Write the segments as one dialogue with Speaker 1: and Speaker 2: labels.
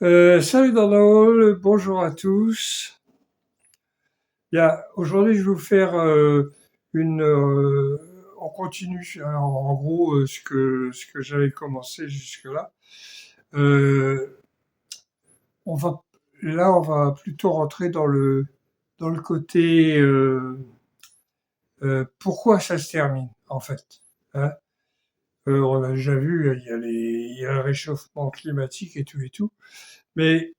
Speaker 1: Salut Donald, bonjour à tous. Bien, aujourd'hui, je vais vous faire une. On continue, alors, en gros, ce que j'avais commencé jusque-là. Euh, on va, on va plutôt rentrer dans le côté pourquoi ça se termine, en fait. Hein. On a déjà vu, il y a le réchauffement climatique et tout. Mais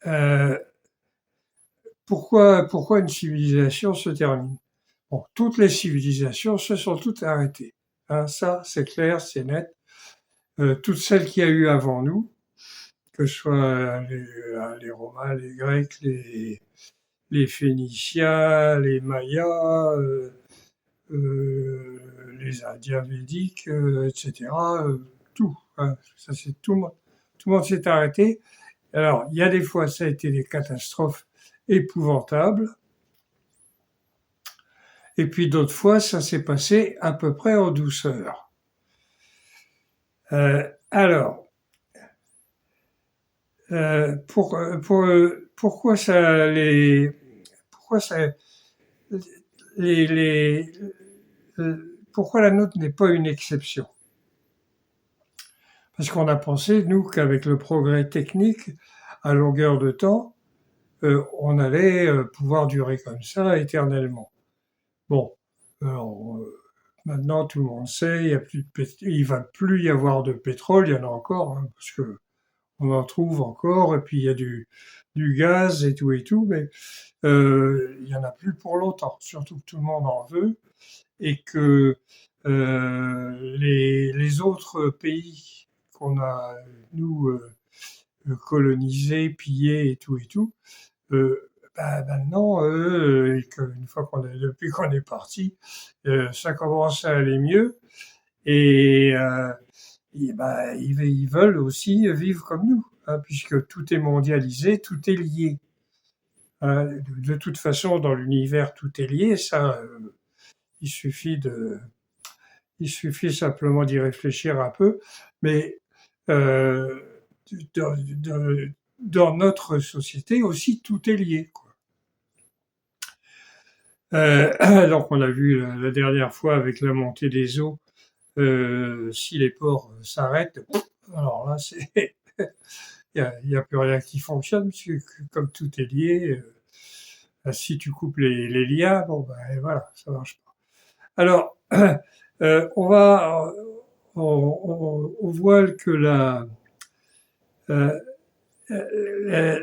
Speaker 1: euh, pourquoi une civilisation se termine? Bon, toutes les civilisations se sont toutes arrêtées. Hein, ça, c'est clair, c'est net. Toutes celles qu'il y a eu avant nous, que ce soit les Romains, les Grecs, les Phéniciens, les Mayas, les Indiens védiques, etc. Tout. Hein, ça, c'est tout le monde s'est arrêté. Alors, il y a des fois, ça a été des catastrophes épouvantables. Et puis d'autres fois, ça s'est passé à peu près en douceur. Alors, pourquoi pourquoi ça, les, les, pourquoi la nôtre n'est pas une exception? Parce qu'on a pensé, nous, qu'avec le progrès technique, à longueur de temps, on allait pouvoir durer comme ça éternellement. Bon, alors, maintenant tout le monde sait, il va plus y avoir de pétrole, il y en a encore, hein, parce que on en trouve encore, et puis il y a du gaz et tout, mais il y en a plus pour longtemps, surtout que tout le monde en veut, et que les autres pays qu'on a, nous, colonisés, pillés et tout, bah, maintenant, et qu'une fois depuis qu'on est parti, ça commence à aller mieux, et bah, ils veulent aussi vivre comme nous, hein, puisque tout est mondialisé, tout est lié. Hein. De toute façon, dans l'univers, tout est lié. Ça, il suffit de, il suffit simplement d'y réfléchir un peu. Mais euh, dans, dans notre société aussi, tout est lié, quoi. Donc, on a vu la dernière fois avec la montée des eaux, si les ports s'arrêtent, alors là, c'est il y a plus rien qui fonctionne, parce que comme tout est lié, si tu coupes les liens, bon ben voilà, ça marche pas. Alors, on va, on voit que euh, la,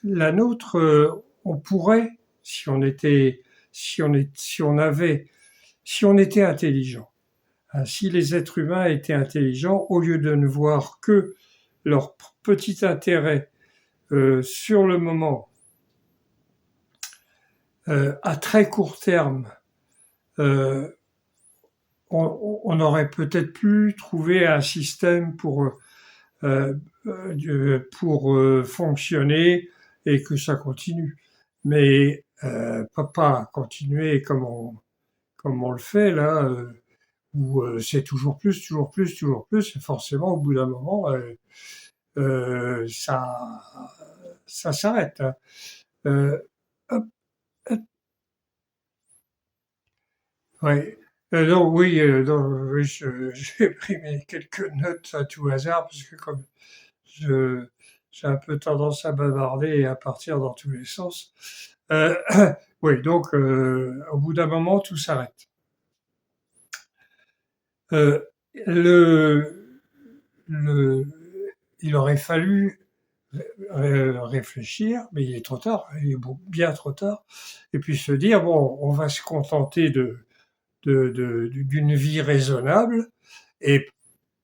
Speaker 1: la nôtre, on pourrait, si on était, si on avait, si on était intelligent, hein, si les êtres humains étaient intelligents, au lieu de ne voir que leur petit intérêt sur le moment, à très court terme, euh, on aurait peut-être pu trouver un système euh, pour fonctionner et que ça continue. Mais pas continuer comme on le fait là, où c'est toujours plus, toujours plus, toujours plus. Et forcément, au bout d'un moment, ça s'arrête. Hein. Euh, hop, hop, ouais. Non, oui, non, oui, j'ai pris mes quelques notes à tout hasard parce que comme je, j'ai un peu tendance à bavarder et à partir dans tous les sens. Euh, oui, donc au bout d'un moment, tout s'arrête. Euh, le, le, il aurait fallu réfléchir, mais il est trop tard, il est bien trop tard, et puis se dire bon, on va se contenter d'une vie raisonnable, et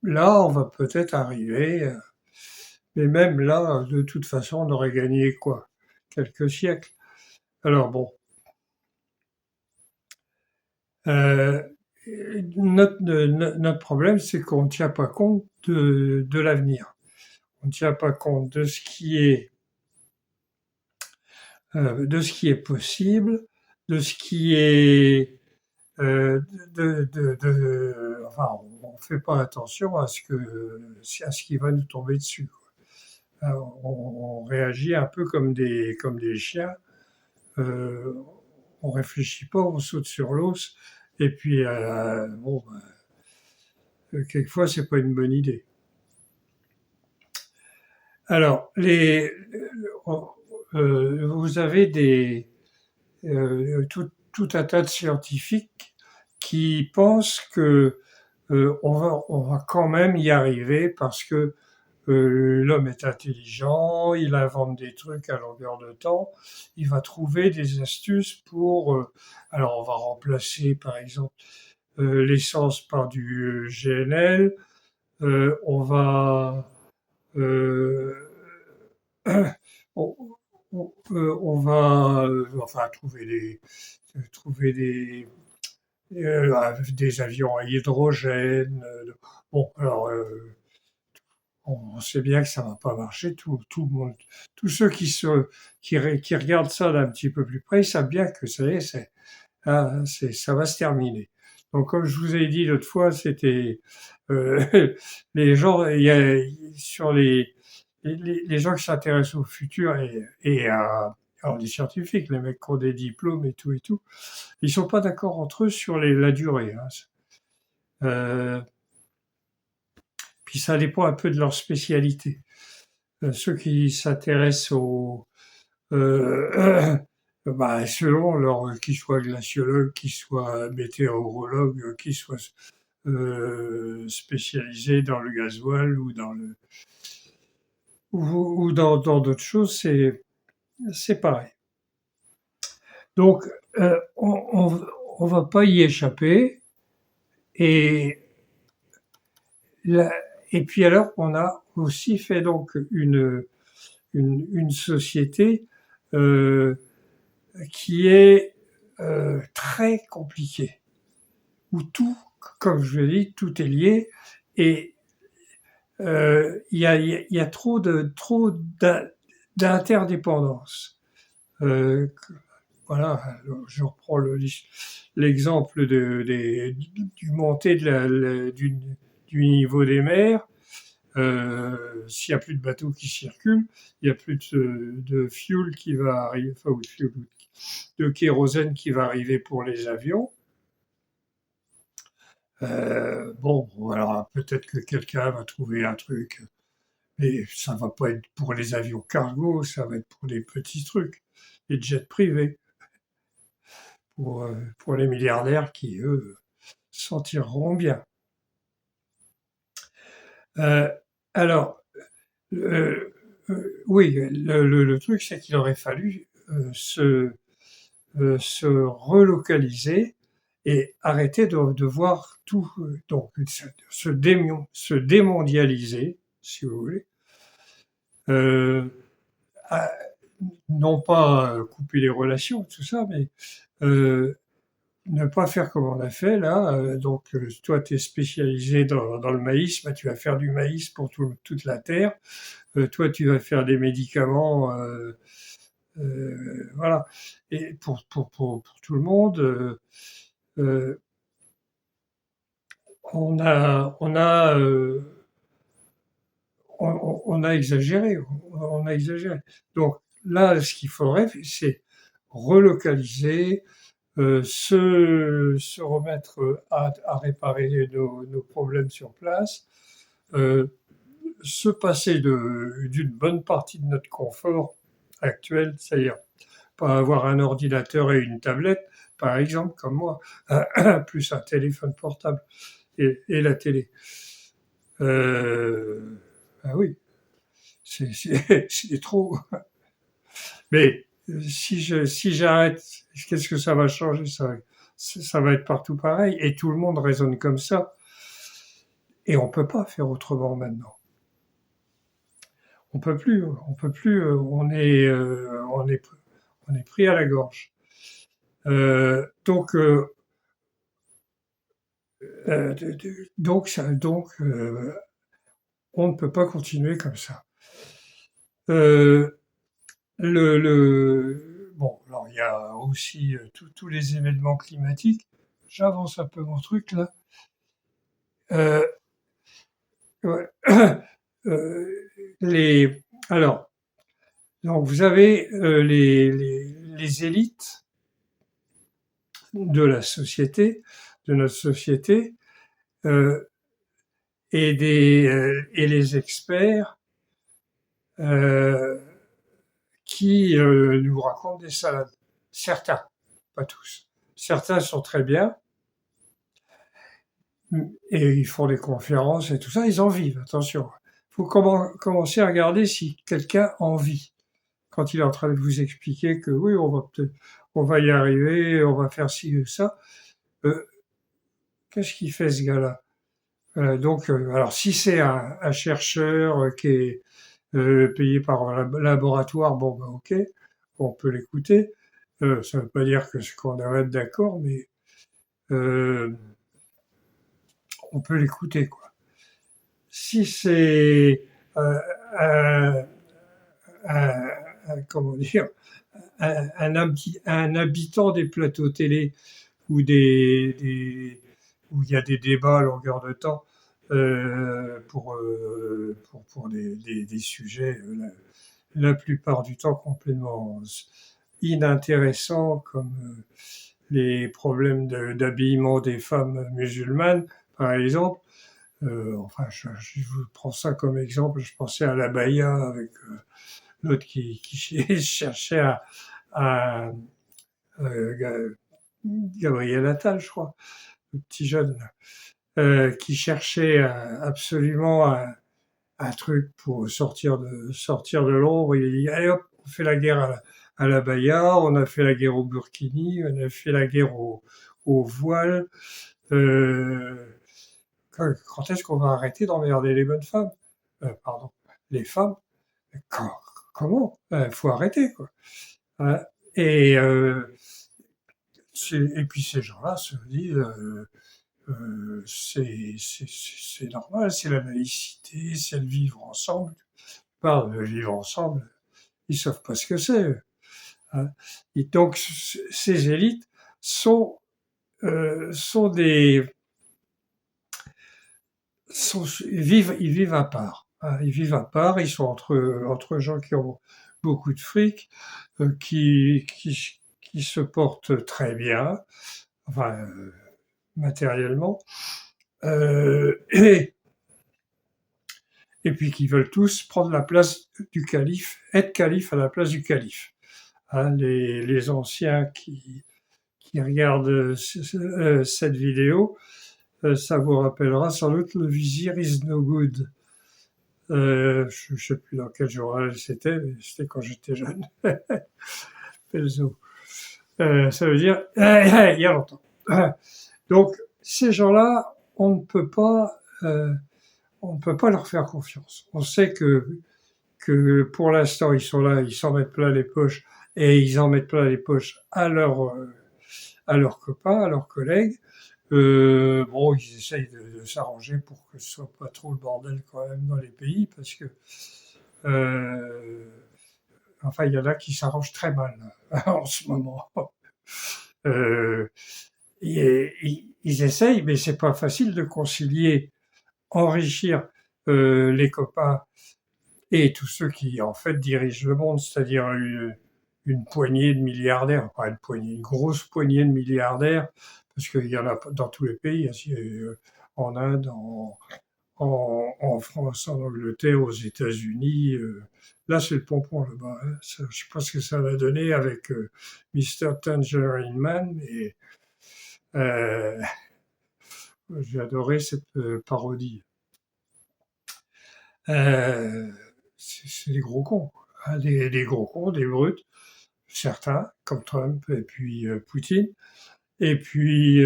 Speaker 1: là, on va peut-être arriver, mais même là, de toute façon, on aurait gagné quoi? Quelques siècles. Alors bon, euh, notre problème, c'est qu'on ne tient pas compte de l'avenir. On ne tient pas compte de ce qui est possible, de ce qui est enfin, on fait pas attention à ce qui va nous tomber dessus, quoi. On réagit un peu comme des chiens. Euh, on réfléchit pas, on saute sur l'os. Et puis, bon, quelquefois, c'est pas une bonne idée. Alors, vous avez tout un tas de scientifiques qui pensent que on va quand même y arriver parce que l'homme est intelligent, il invente des trucs à longueur de temps, il va trouver des astuces pour... alors on va remplacer par exemple l'essence par du GNL, on va... euh, on, on va enfin trouver des avions à hydrogène. Bon, alors on sait bien que ça va pas marcher. Tout le monde, tous ceux qui regardent ça d'un petit peu plus près, savent bien que ça y est, ça va se terminer. Donc, comme je vous ai dit l'autre fois, c'était les gens, il y a sur les gens qui s'intéressent au futur et à alors les scientifiques, les mecs qui ont des diplômes et tout, ils sont pas d'accord entre eux sur la durée. Hein. Euh, Puis ça dépend un peu de leur spécialité. Ceux qui s'intéressent euh, selon leur, qu'ils soient glaciologues, qu'ils soient météorologues, qu'ils soient spécialisés dans le gasoil ou ou dans d'autres choses, c'est pareil. Donc on va pas y échapper et la, et puis alors on a aussi fait donc une société euh, qui est très compliquée, où tout, comme je l'ai dit, tout est lié et il y a d'interdépendance. Euh, voilà, je reprends l'exemple du montée du niveau des mers. S'il n'y a plus de bateaux qui circulent, il n'y a plus de fuel qui va arriver, enfin, ou de fuel, de kérosène qui va arriver pour les avions. Bon, alors peut-être que quelqu'un va trouver un truc, mais ça va pas être pour les avions cargo, ça va être pour des petits trucs, les jets privés, pour les milliardaires qui, eux, s'en tireront bien. Euh, alors, euh, oui, le truc, c'est qu'il aurait fallu se relocaliser et arrêter de voir tout, donc se démondialiser, si vous voulez, euh, à- non pas couper les relations, tout ça, mais euh, ne pas faire comme on a fait là. Donc, toi, tu es spécialisé dans le maïs, bah, tu vas faire du maïs pour toute la terre. Toi, tu vas faire des médicaments, voilà. Et pour tout le monde, euh, on a, on a exagéré, on a exagéré. Donc là, ce qu'il faudrait, c'est relocaliser, se remettre à réparer nos problèmes sur place, euh, se passer d'une bonne partie de notre confort actuel, c'est-à-dire pas avoir un ordinateur et une tablette, par exemple, comme moi, plus un téléphone portable et la télé. Ah oui, c'est trop. Mais si j'arrête, qu'est-ce que ça va changer? Ça va être partout pareil. Et tout le monde raisonne comme ça. Et on peut pas faire autrement maintenant. On peut plus. On est pris à la gorge. Donc, on ne peut pas continuer comme ça. Euh, bon, alors il y a aussi tous les événements climatiques. j'avance un peu mon truc là. Ouais. Les, alors, donc vous avez les élites de la société, de notre société, euh, et les experts euh, qui nous racontent des salades. Certains, pas tous. Certains sont très bien et ils font des conférences et tout ça. Ils en vivent. Attention, il faut commencer à regarder si quelqu'un en vit quand il est en train de vous expliquer que oui, on va y arriver, on va faire ci ou ça. Euh, Qu'est-ce qu'il fait ce gars-là? Alors si c'est un chercheur qui est payé par un laboratoire, bon, ben, ok, on peut l'écouter. Ça ne veut pas dire que qu'on arrête d'accord, mais euh, on peut l'écouter, quoi. Si c'est euh, un, comment dire, un habitant des plateaux télé ou où il y a des débats à longueur de temps pour des sujets la plupart du temps complètement inintéressants comme les problèmes d'habillement des femmes musulmanes, par exemple. Enfin, je vous prends ça comme exemple. Je pensais à la Baïa avec l'autre qui cherchait à Gabriel Attal, je crois, le petit jeune, qui cherchait absolument un truc pour sortir de l'ombre. Il a dit, allez hop, on fait la guerre à la Baïa, on a fait la guerre au Burkini, on a fait la guerre au voile. Euh, quand est-ce qu'on va arrêter d'emmerder les bonnes femmes? Pardon, les femmes? Quand, comment? Il faut arrêter, quoi. Hein. Et, et puis ces gens-là se disent, c'est normal, c'est la laïcité, c'est le vivre ensemble. Parle de vivre ensemble, ils savent pas ce que c'est. Hein. Et donc ces élites sont sont des ils vivent à part. Hein. Ils vivent à part. Ils sont entre gens qui ont beaucoup de fric, qui se portent très bien, enfin matériellement, et puis qui veulent tous prendre la place du calife, être calife à la place du calife. Hein, les anciens qui regardent cette vidéo, ça vous rappellera sans doute le vizir is no good. Je ne sais plus dans quel journal c'était, mais c'était quand j'étais jeune. Pelzo. Ça veut dire il y a longtemps. Donc ces gens-là, on ne peut pas leur faire confiance. On sait que pour l'instant ils sont là, ils s'en mettent plein les poches et ils en mettent plein les poches à leurs copains, à leurs collègues. Bon, ils essayent de s'arranger pour que ce soit pas trop le bordel quand même dans les pays, parce que enfin, il y en a qui s'arrangent très mal en ce moment. Euh, ils essayent, mais c'est pas facile de concilier, enrichir les copains et tous ceux qui en fait dirigent le monde, c'est-à-dire une poignée de milliardaires, pas une poignée, une grosse poignée de milliardaires, parce qu'il y en a dans tous les pays, en Inde, en France, en Angleterre, aux États-Unis. Là, c'est le pompon là-bas. Hein. Ça, je sais pas ce que ça va donner avec Mr. Tangerine Man, mais euh, j'ai adoré cette parodie. C'est des gros cons, hein, des gros cons, des brutes, certains, comme Trump et puis Poutine. Et puis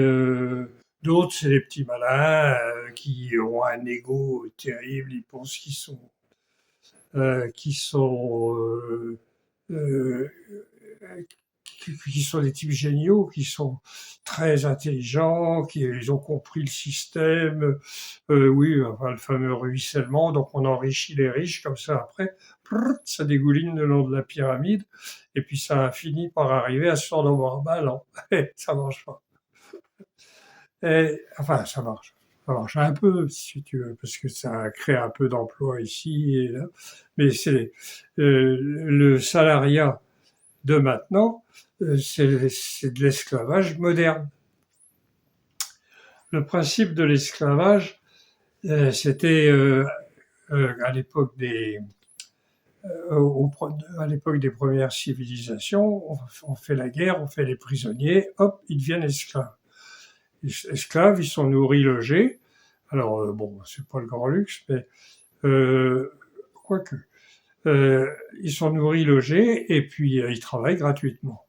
Speaker 1: d'autres, c'est des petits malins qui ont un ego terrible, ils pensent qui sont euh, qui sont des types géniaux, qui sont très intelligents, qui ils ont compris le système. Oui, enfin, le fameux ruissellement, donc on enrichit les riches comme ça. Après, ça dégouline le long de la pyramide, et puis ça a fini par arriver à ce genre de bah non, ça marche pas. Enfin, ça marche. Ça marche un peu, si tu veux, parce que ça crée un peu d'emplois ici et là. Mais c'est le salariat de maintenant, c'est de l'esclavage moderne. Le principe de l'esclavage, c'était à l'époque à l'époque des premières civilisations, on fait la guerre, on fait les prisonniers, hop, ils deviennent esclaves. Esclaves, ils sont nourris, logés. Alors bon, c'est pas le grand luxe, mais quoique, euh, ils sont nourris, logés, et puis ils travaillent gratuitement.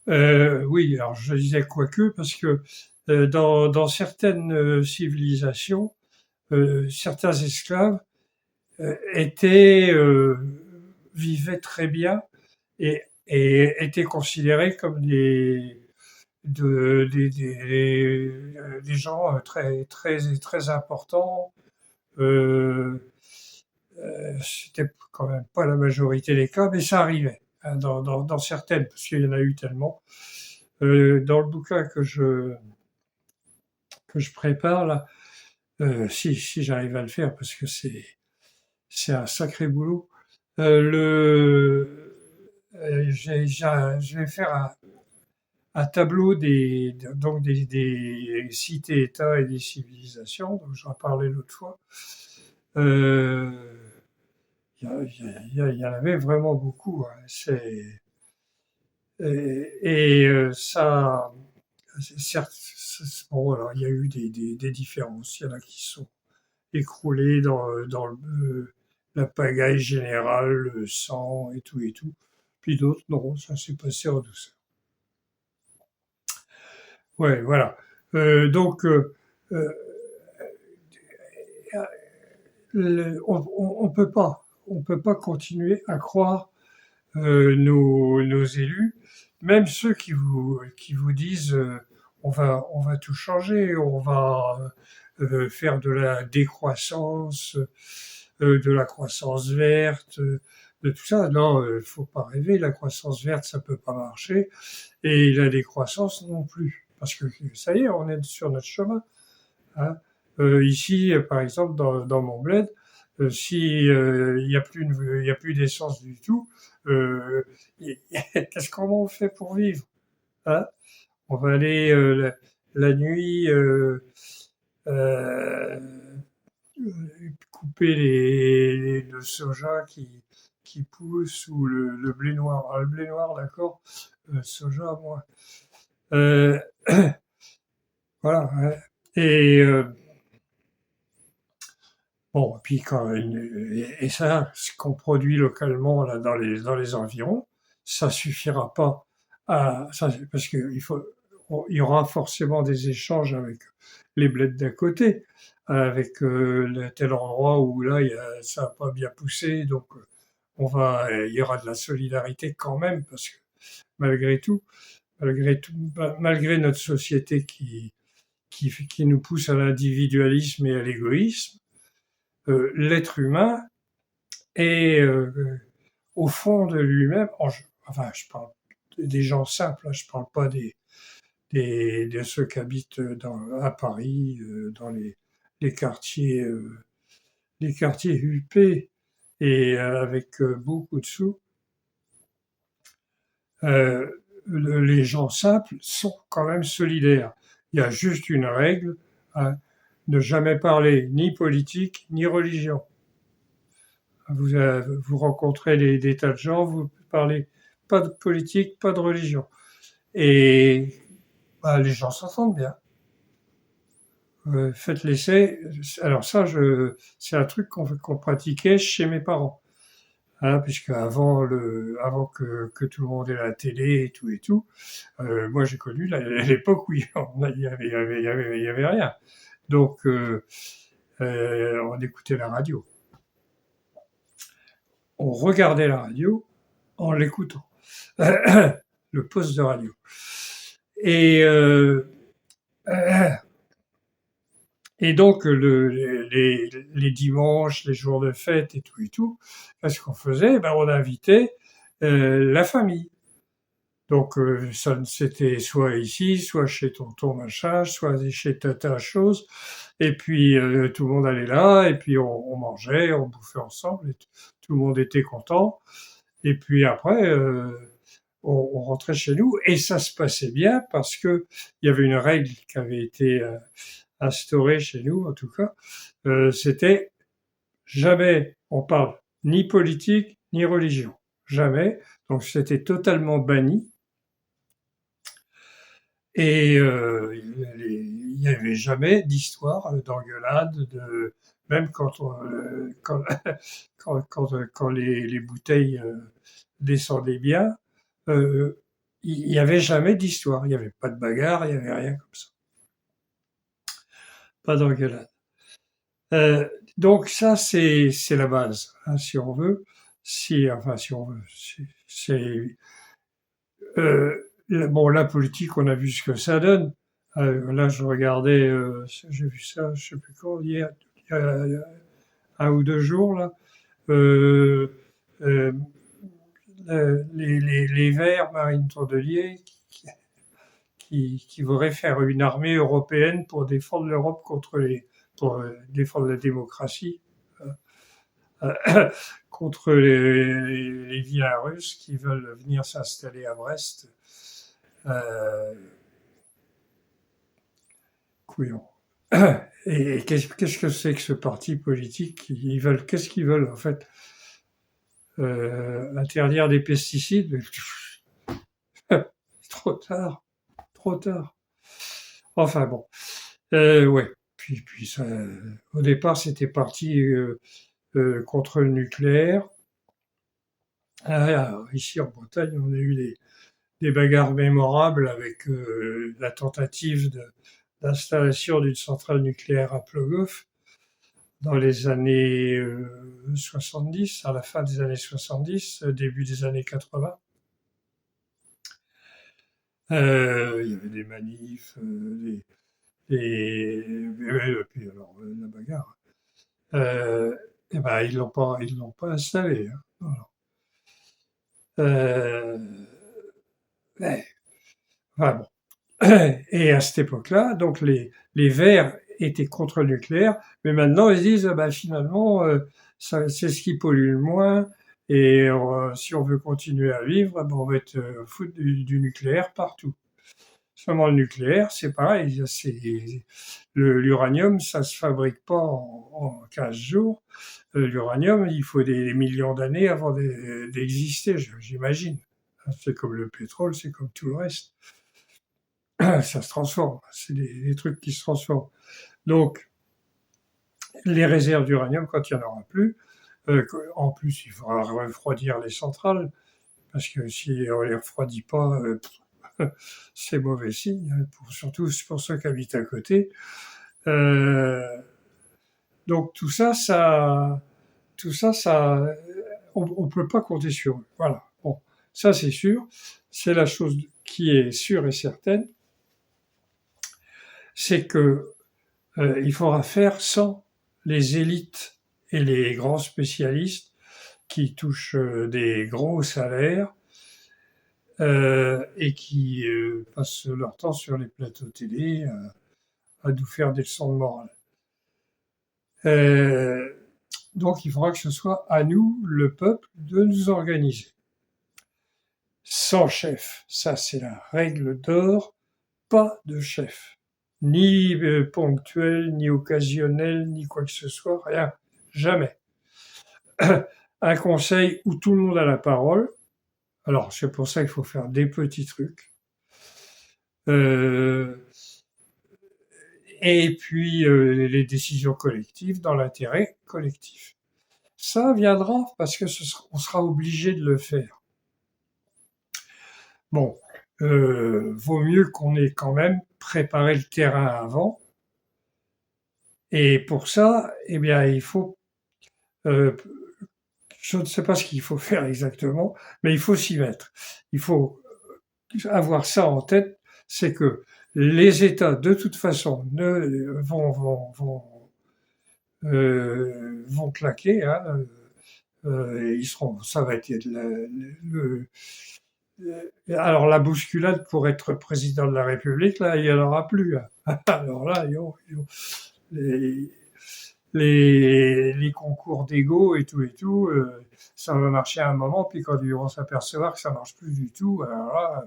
Speaker 1: Oui, alors je disais quoique parce que dans certaines civilisations, certains esclaves étaient vivaient très bien et étaient considérés comme des gens très très très importants. Euh, C'était quand même pas la majorité des cas, mais ça arrivait hein, dans certaines, parce qu'il y en a eu tellement. Dans le bouquin que je prépare là, si j'arrive à le faire, parce que c'est un sacré boulot. Je vais faire un tableau donc des cités-États et des civilisations, dont j'en parlais l'autre fois. Euh, il y en avait vraiment beaucoup. Hein. Ça, certes, bon, alors, il y a eu des différences. Il y en a qui sont écroulés dans la pagaille générale, le sang et tout et tout. Puis d'autres, non, ça s'est passé en douceur. Ouais, voilà. Donc, euh, on peut pas continuer à croire nos élus, même ceux qui vous disent on va tout changer, on va faire de la décroissance, de la croissance verte, de tout ça. Non, faut pas rêver, la croissance verte, ça peut pas marcher, et la décroissance non plus, parce que ça y est, on est sur notre chemin. Hein. Ici, par exemple, dans mon bled, si il y a plus il y a plus d'essence du tout, euh, qu'est-ce qu'on fait pour vivre? Hein. On va aller la nuit euh, couper le soja qui pousse ou le blé noir. Ah, le blé noir, d'accord, soja, moi. Euh, voilà. Hein. Et bon, puis et ça, ce qu'on produit localement là dans les environs, ça suffira pas parce il y aura forcément des échanges avec les bleds d'à côté, avec tel endroit où là ça n'a pas bien poussé, donc il y aura de la solidarité quand même parce que malgré tout, malgré notre société qui nous pousse à l'individualisme et à l'égoïsme, l'être humain est au fond de lui-même, enfin je parle des gens simples, hein, je parle pas de ceux qui habitent à Paris, dans les quartiers huppés et avec beaucoup de sous. Euh, les gens simples sont quand même solidaires. Il y a juste une règle, hein, ne jamais parler ni politique ni religion. Vous rencontrez des tas de gens, vous parlez pas de politique, pas de religion. Et bah, les gens s'entendent bien. Faites l'essai. Alors ça, c'est un truc qu'on pratiquait chez mes parents. Hein, puisque avant que tout le monde ait la télé et tout, moi j'ai connu l'époque où il y avait rien. Donc on écoutait la radio, on regardait la radio en l'écoutant, le poste de radio. Et et donc les dimanches, les jours de fête et tout, qu'est-ce qu'on faisait? Ben on invitait la famille. Donc, c'était soit ici, soit chez tonton machin, soit chez tata chose. Et puis, tout le monde allait là, et puis on mangeait, on bouffait ensemble, et tout le monde était content. Et puis après, on rentrait chez nous, et ça se passait bien parce que il y avait une règle qui avait été instaurée chez nous, en tout cas. C'était jamais on parle ni politique ni religion, jamais. Donc c'était totalement banni. Et il n'y avait jamais d'histoire d'engueulade, même quand les bouteilles descendaient bien, il n'y avait jamais d'histoire. Il n'y avait pas de bagarre, il n'y avait rien comme ça. Pas d'engueulade. Euh, donc ça, c'est la base, hein, si on veut. Si on veut. Bon, la politique, on a vu ce que ça donne. Là, je regardais, j'ai vu ça, je sais plus quand, hier, il y a 1 ou 2 jours, là. Euh, euh, les Verts, Marine Tondelier, qui voudraient faire une armée européenne pour défendre l'Europe pour défendre la démocratie, contre les vilains Russes qui veulent venir s'installer à Brest. Euh, couillons. Et qu'est-ce que c'est que ce parti politique? Qu'est-ce qu'ils veulent en fait? Interdire des pesticides? Trop tard, trop tard. Enfin bon, ouais. Puis ça, au départ, c'était parti contre le nucléaire. Ah, ici en Bretagne, on a eu des bagarres mémorables avec la tentative d'installation d'une centrale nucléaire à Plogoff dans les années 70, à la fin des années 70, début des années 80. Il y avait des manifs, et puis alors la bagarre. Euh, et ben ils l'ont pas installé, hein. Voilà. Ouais. Enfin, bon. Et à cette époque-là, donc les Verts étaient contre le nucléaire, mais maintenant ils disent, ah ben, finalement, c'est ce qui pollue le moins, et si on veut continuer à vivre, ben, on va être foutre du nucléaire partout. Seulement le nucléaire, c'est pareil, l'uranium, ça se fabrique pas en 15 jours. L'uranium, il faut des millions d'années avant d'exister, j'imagine. C'est comme le pétrole, c'est comme tout le reste. Ça se transforme, c'est des trucs qui se transforment. Donc, les réserves d'uranium, quand il n'y en aura plus, en plus, il faudra refroidir les centrales, parce que si on les refroidit pas, c'est mauvais signe, hein, surtout pour ceux qui habitent à côté. Euh, donc tout ça, on peut pas compter sur eux. Voilà. Bon, ça c'est sûr. C'est la chose qui est sûre et certaine, c'est que il faudra faire sans les élites et les grands spécialistes qui touchent des gros salaires et qui passent leur temps sur les plateaux télé à nous faire des leçons de morale. Euh, donc il faudra que ce soit à nous, le peuple, de nous organiser. Sans chef, ça c'est la règle d'or, pas de chef. Ni ponctuel, ni occasionnel, ni quoi que ce soit, rien, jamais. Un conseil où tout le monde a la parole. Alors, c'est pour ça qu'il faut faire des petits trucs. Euh, et puis, les décisions collectives dans l'intérêt collectif. Ça viendra parce que on sera obligé de le faire. Bon, vaut mieux qu'on ait quand même préparé le terrain avant. Et pour ça, eh bien, il faut euh, je ne sais pas ce qu'il faut faire exactement, mais il faut s'y mettre. Il faut avoir ça en tête, c'est que les États, de toute façon, vont claquer. Hein, ça va être Alors la bousculade pour être président de la République, là, il n'y en aura plus. Alors là, les, les concours d'ego et tout, ça va marcher à un moment, puis quand ils vont s'apercevoir que ça marche plus du tout, alors là,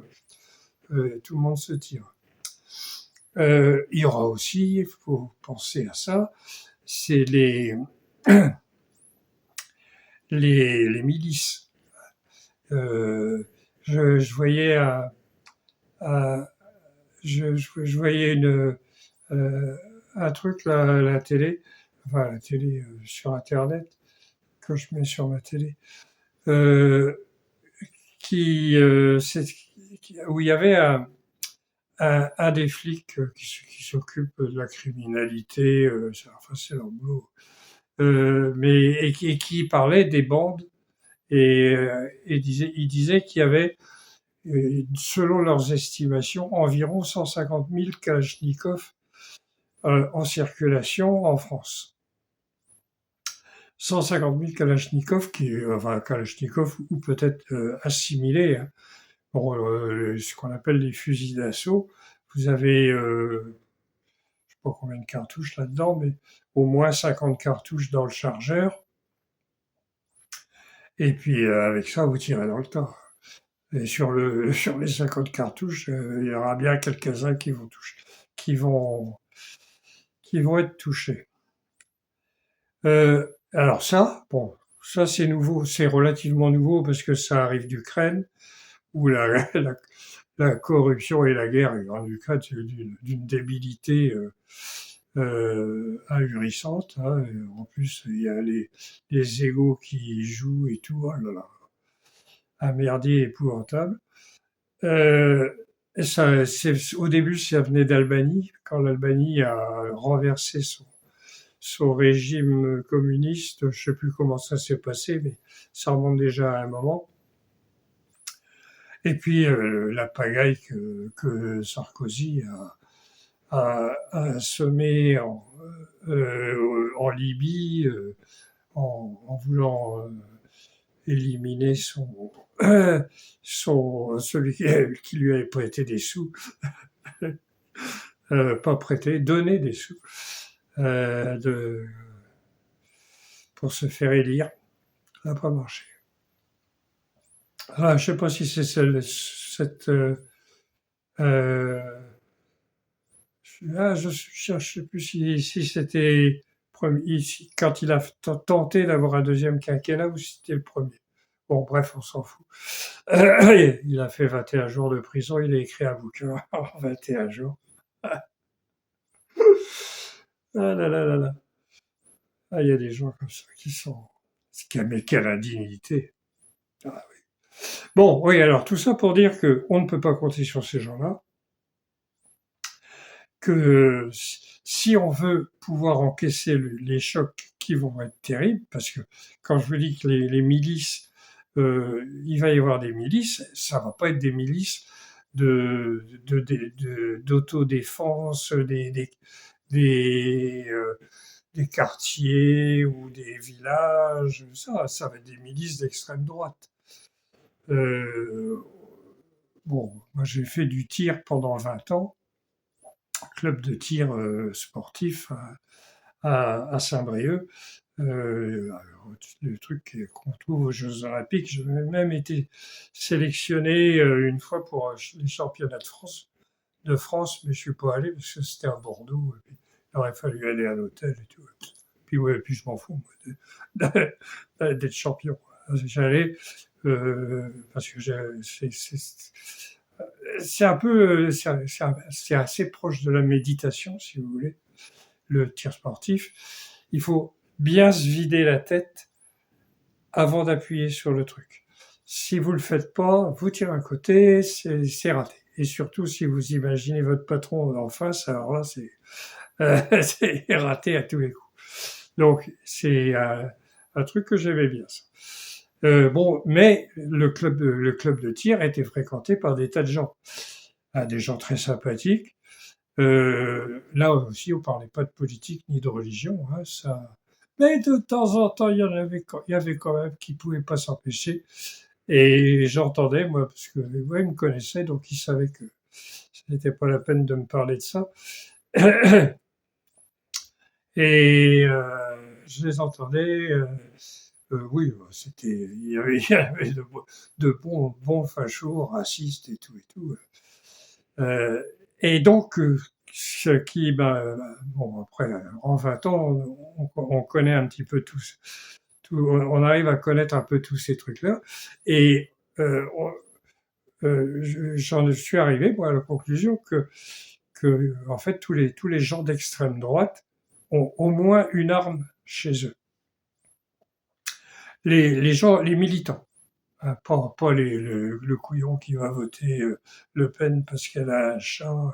Speaker 1: tout le monde se tire. Il y aura aussi, il faut penser à ça, c'est les milices. Je voyais je voyais un truc là, à la télé, enfin la télé sur Internet, que je mets sur ma télé, euh, où il y avait un des flics qui s'occupe de la criminalité, enfin c'est leur boulot, et qui parlait des bandes et il disait qu'il y avait, selon leurs estimations, environ 150 000 Kalachnikov en circulation en France. 150 000 Kalachnikov, enfin Kalachnikov ou peut-être assimilés, hein. Bon, ce qu'on appelle les fusils d'assaut. Vous avez, je sais pas combien de cartouches là-dedans, mais au moins 50 cartouches dans le chargeur. Et puis avec ça, vous tirez dans le tas. Et sur les 50 cartouches, il y aura bien quelques-uns qui vont, qui vont être touchés. Alors ça, bon, ça c'est nouveau, c'est relativement nouveau parce que ça arrive d'Ukraine, où la corruption et la guerre en Ukraine, c'est d'une débilité ahurissante, hein. En plus, il y a les égos qui jouent et tout, oh là là, un merdier épouvantable. Euh, au début, ça venait d'Albanie, quand l'Albanie a renversé son régime communiste. Je ne sais plus comment ça s'est passé, mais ça remonte déjà à un moment. Et puis la pagaille que Sarkozy a semé en Libye en voulant éliminer celui qui lui avait prêté des sous, pas prêté, donné des sous de, pour se faire élire. Ça n'a pas marché. Ah, je ne sais pas si c'est cette. Je ne sais plus si c'était quand il a tenté d'avoir un deuxième quinquennat ou si c'était le premier. Bon, bref, on s'en fout. Il a fait 21 jours de prison, il a écrit un bouquin en 21 jours. Ah là là là là. Ah, il y a des gens comme ça qui sont. Mais quelle indignité. Ah, oui. Bon, oui, alors tout ça pour dire qu'on ne peut pas compter sur ces gens-là, que si on veut pouvoir encaisser les chocs qui vont être terribles, parce que quand je vous dis que les milices, il va y avoir des milices, ça va pas être des milices d'autodéfense, des, euh, des quartiers ou des villages, ça va être des milices d'extrême droite. Bon, moi j'ai fait du tir pendant 20 ans, club de tir sportif à Saint-Brieuc. Le truc qu'on trouve aux Jeux Olympiques. J'ai même été sélectionné une fois pour les championnats de France, mais je suis pas allé parce que c'était à Bordeaux. Et puis, il aurait fallu aller à l'hôtel et tout. Puis ouais, puis je m'en fous moi, d'être champion. J'allais parce que c'est un peu, c'est assez proche de la méditation, si vous voulez, le tir sportif. Il faut bien se vider la tête avant d'appuyer sur le truc. Si vous le faites pas, vous tirez à côté, c'est raté. Et surtout, si vous imaginez votre patron en face, alors là, c'est raté à tous les coups. Donc, c'est un truc que j'aimais bien, ça. Bon, mais le club de tir était fréquenté par des tas de gens, des gens très sympathiques. Là aussi, on parlait pas de politique ni de religion, hein, ça. Mais de temps en temps, il y avait quand même qui pouvaient pas s'empêcher Et j'entendais, moi, parce que ouais, il me connaissait, donc il savait que ce n'était pas la peine de me parler de ça. Et je les entendais. Oui, bah, c'était, il y avait de bons fachos, racistes et tout et tout. Euh, et donc, ce qui, bon, après, en 20 ans, on connaît un petit peu on arrive à connaître un peu tous ces trucs-là. Et euh, on- j'en suis arrivé, moi, à la conclusion que en fait, tous les gens d'extrême droite ont au moins une arme chez eux. Les gens, les militants, hein, pas le couillon qui va voter Le Pen parce qu'elle a un chat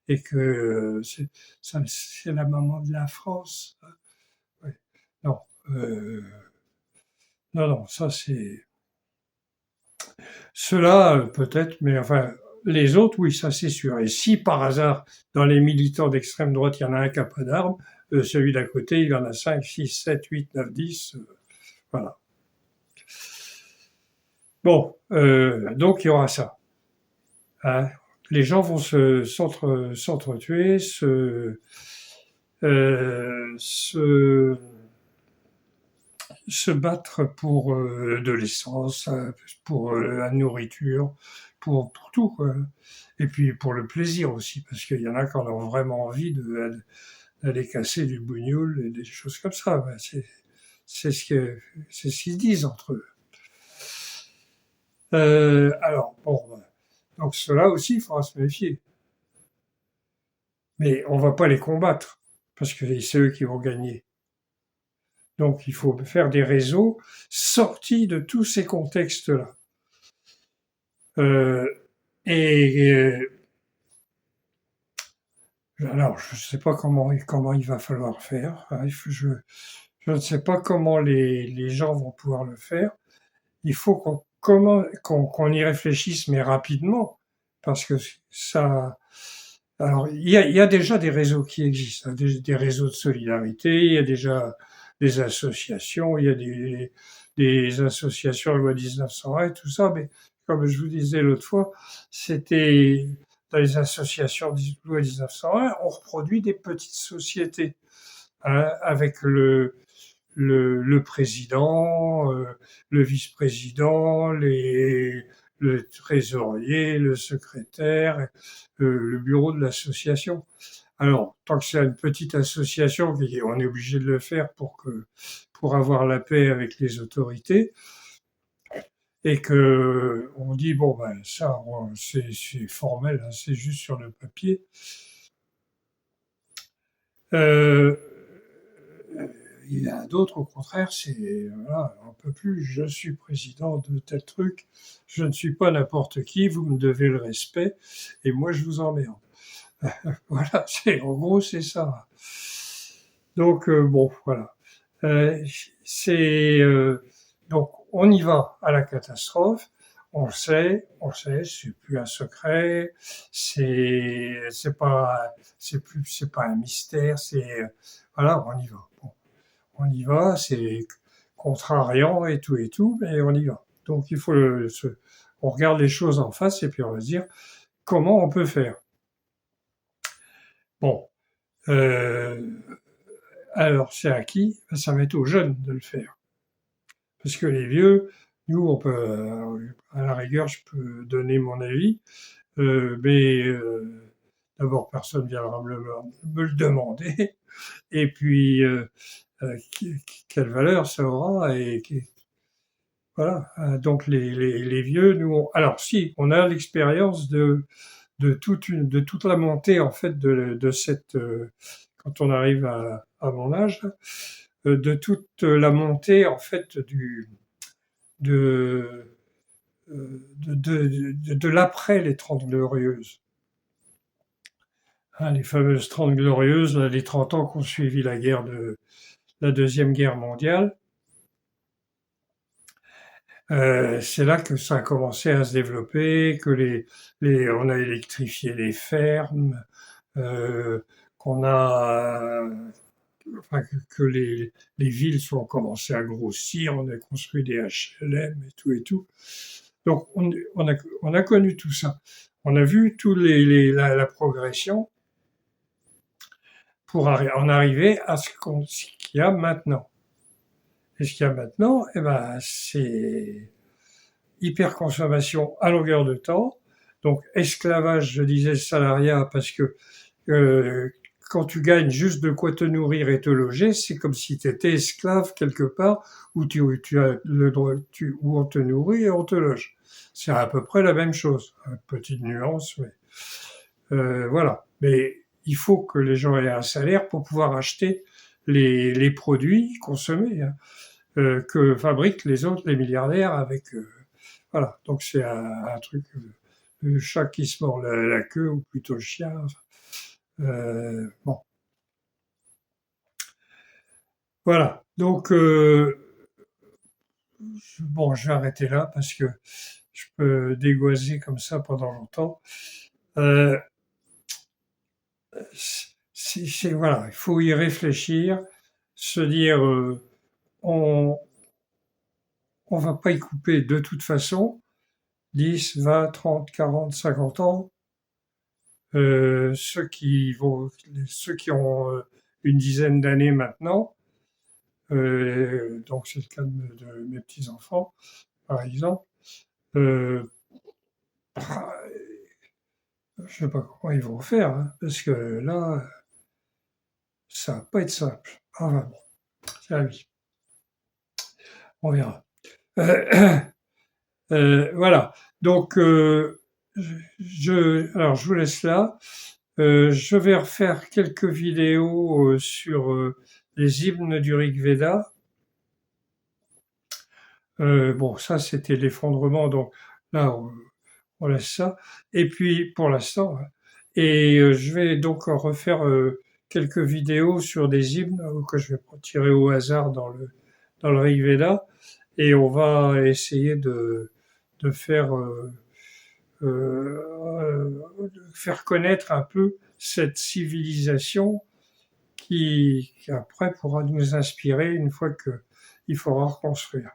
Speaker 1: et que c'est la maman de la France. Hein. Ouais. Non, euh, non, ça c'est cela peut-être, mais enfin les autres, oui, ça c'est sûr. Et si par hasard dans les militants d'extrême droite il y en a un qui n'a pas d'armes, celui d'à côté il y en a 5, 6, 7, 8, 9, 10, voilà. Bon, donc il y aura ça. Hein. Les gens vont s'entretuer, se se battre pour de l'essence, pour la nourriture, pour tout, quoi. Et puis pour le plaisir aussi, parce qu'il y en a qui en ont vraiment envie d'aller casser du bougnoul et des choses comme ça. Ben, c'est c'est ce qu'ils disent entre eux. Alors, bon, donc cela aussi, il faudra se méfier. Mais on va pas les combattre, parce que c'est eux qui vont gagner. Donc il faut faire des réseaux sortis de tous ces contextes-là. Euh, et alors, je ne sais pas comment il va falloir faire. Hein. Je ne sais pas comment les gens vont pouvoir le faire. Il faut qu'on y réfléchisse, mais rapidement, parce que ça. Alors, il y a déjà des réseaux qui existent, hein, des réseaux de solidarité, il y a déjà des associations, il y a des associations loi 1901 et tout ça, mais comme je vous disais l'autre fois, c'était dans les associations loi 1901, on reproduit des petites sociétés hein, avec le président, le vice-président, le trésorier, le secrétaire, le bureau de l'association. Alors, tant que c'est une petite association, on est obligé de le faire pour avoir la paix avec les autorités, et que on dit bon ben ça c'est formel, hein, c'est juste sur le papier. Euh, Il y en a d'autres, au contraire, c'est voilà, on peut plus. Je suis président de tel truc, je ne suis pas n'importe qui, vous me devez le respect, et moi je vous emmerde. Voilà, en gros c'est ça. Donc bon, voilà. Euh, c'est donc on y va à la catastrophe. On le sait, c'est plus un secret, c'est pas un mystère, c'est voilà, on y va. Bon, on y va, c'est contrariant et tout, mais on y va. Donc il faut on regarde les choses en face et puis on va se dire comment on peut faire. Bon, euh, alors c'est à qui? Ça va être aux jeunes de le faire. Parce que les vieux, nous, on peut, à la rigueur, je peux donner mon avis, mais d'abord, personne ne viendra me le demander. Et puis, quelle valeur ça aura et voilà. Donc les vieux, nous, alors si, on a l'expérience de toute la montée en fait de cette quand on arrive à mon âge, de toute la montée en fait de de l'après les 30 glorieuses. Hein, les fameuses 30 glorieuses, les 30 ans qu'ont suivi la Deuxième Guerre mondiale. C'est là que ça a commencé à se développer, que on a électrifié les fermes, qu'on a enfin, que les villes ont commencé à grossir, on a construit des HLM et tout. Donc on a connu tout ça. On a vu tous la progression pour en arriver à ce qu'il y a maintenant. Et ce qu'il y a maintenant, eh ben, c'est hyperconsommation à longueur de temps. Donc esclavage, je disais salariat, parce que euh, quand tu gagnes juste de quoi te nourrir et te loger, c'est comme si tu étais esclave quelque part où tu as le droit, où on te nourrit et on te loge. C'est à peu près la même chose. Une petite nuance, mais voilà. Mais il faut que les gens aient un salaire pour pouvoir acheter les produits consommés, hein, que fabriquent les autres, les milliardaires, avec voilà. Donc c'est un truc, le chat qui se mord la queue, ou plutôt le chien. Bon, voilà. Donc bon, je vais arrêter là parce que je peux dégoiser comme ça pendant longtemps. Euh, voilà, il faut y réfléchir, se dire on on va pas y couper de toute façon. 10, 20, 30, 40, 50 ans. Ceux qui ont une dizaine d'années maintenant, donc c'est le cas de mes petits-enfants, par exemple, euh, je ne sais pas comment ils vont faire, hein, parce que là, ça va pas être simple. Enfin bon, c'est la vie, on verra. Euh, voilà, donc alors je vous laisse là. Je vais refaire quelques vidéos sur les hymnes du Rig Veda. Bon, ça c'était l'effondrement, donc là on laisse ça. Et puis pour l'instant, hein. Et je vais donc en refaire quelques vidéos sur des hymnes que je vais tirer au hasard dans le Rig Veda, et on va essayer de faire de faire connaître un peu cette civilisation qui après pourra nous inspirer une fois qu'il faudra reconstruire.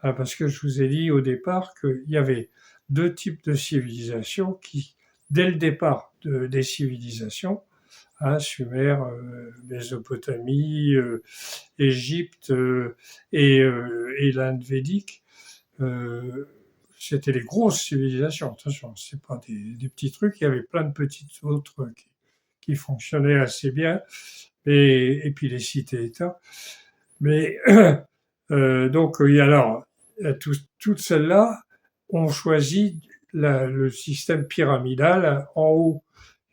Speaker 1: Ah, parce que je vous ai dit au départ qu'il y avait deux types de civilisations qui, dès le départ des civilisations, hein, Sumer, Mésopotamie, Égypte et l'Inde védique, euh, c'était les grosses civilisations. Attention, c'est pas des petits trucs. Il y avait plein de petites autres qui fonctionnaient assez bien, et puis les cités-États. Mais donc, alors, toutes celles-là ont choisi le système pyramidal en haut.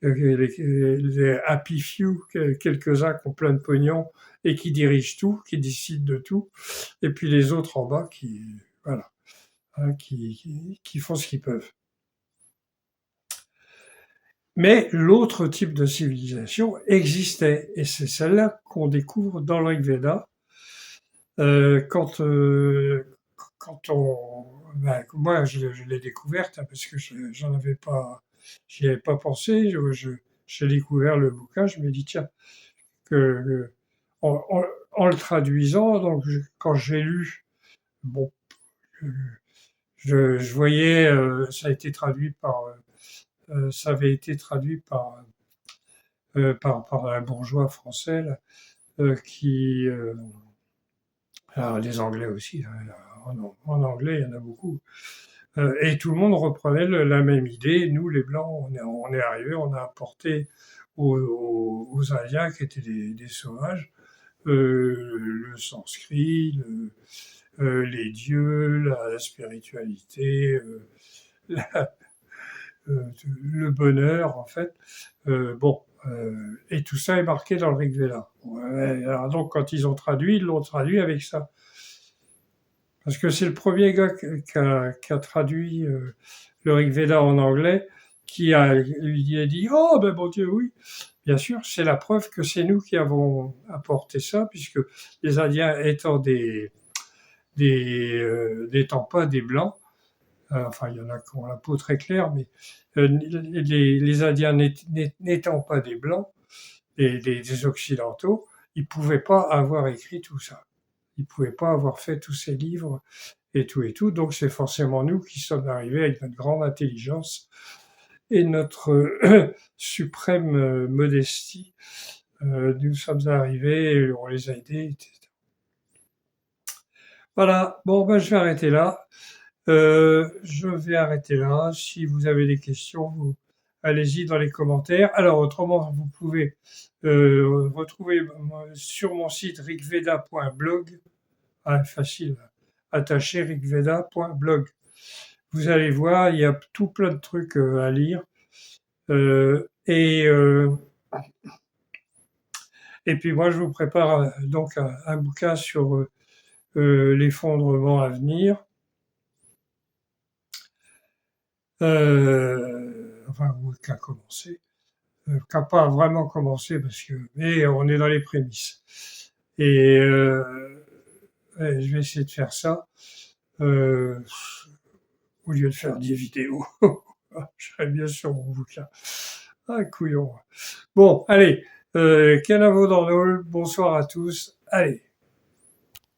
Speaker 1: Les happy few, quelques-uns qui ont plein de pognon et qui dirigent tout, qui décident de tout, et puis les autres en bas voilà, hein, qui font ce qu'ils peuvent. Mais l'autre type de civilisation existait, et c'est celle-là qu'on découvre dans le Rig Veda. Euh, quand, euh, quand moi je l'ai découverte, hein, parce que j'y avais pas pensé. J'ai découvert le bouquin, je me dis tiens, que en le traduisant, donc quand j'ai lu, bon, euh, je voyais, ça avait été traduit par un bourgeois français là, qui alors les Anglais aussi, hein, en anglais, il y en a beaucoup. Et tout le monde reprenait la même idée. Nous, les Blancs, on est arrivés, on a apporté aux Indiens qui étaient des sauvages le sanskrit, les dieux, la spiritualité, la- le bonheur, en fait. Bon, et tout ça est marqué dans le Rig Veda. Ouais, alors donc, quand ils l'ont traduit avec ça. Parce que c'est le premier gars qui a traduit le Rig Veda en anglais, lui a dit oh ben mon Dieu oui, bien sûr c'est la preuve que c'est nous qui avons apporté ça, puisque les Indiens étant n'étant pas des blancs, enfin il y en a qui ont la peau très claire, mais les Indiens n'étant pas des blancs, des occidentaux, il pouvait pas avoir écrit tout ça. Il pouvait pas avoir fait tous ces livres et tout. Donc c'est forcément nous qui sommes arrivés avec notre grande intelligence et notre suprême modestie. Nous sommes arrivés, et on les a aidés, etc. Voilà, bon, ben, je vais arrêter là. Je vais arrêter là. Si vous avez des questions, vous allez-y dans les commentaires. Alors, autrement, vous pouvez retrouver sur mon site rigveda.blog, facile, attaché rigveda.blog. Vous allez voir, il y a tout plein de trucs à lire. Et puis moi, je vous prépare donc un bouquin sur l'effondrement à venir. Enfin, qui a commencé, qui n'a pas vraiment commencé mais on est dans les prémices. Et je vais essayer de faire ça au lieu de faire des vidéos. Je serais bien sur mon bouquin. Ah, couillon. Bon, allez, Canavo dans l'Aule, bonsoir à tous. Allez.